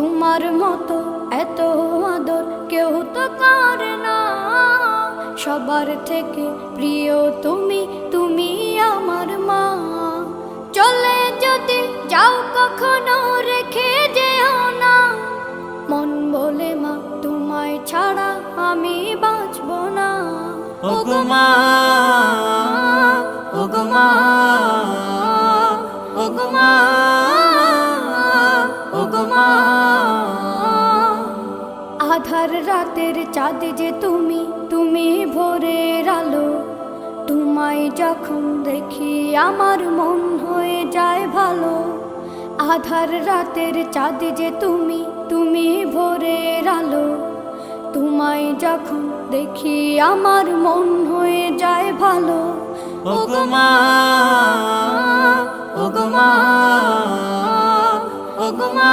তোমার মতো এত আদর কেউ তো করে না। সবার থেকে প্রিয় তুমি, তুমি আমার মা। চলে যদি যাও কখনো রেখে যেও না, মন বলে মা তোমায় ছাড়া আমি বাঁচব না। ওগো মা, ওগো মা, ওগো মা, ওগো মা। আধার রাতের চাঁদ যে তুমি, তুমি ভোরের আলো। তোমায় যখন দেখি আমার মন হয়ে যায় ভালো। আধার রাতের চাঁদ যে তুমি, তুমি ভোরের আলো। তোমায় যখন দেখি আমার মন হয়ে যায় ভালো। ওগো মা, ওগো মা, ওগো মা।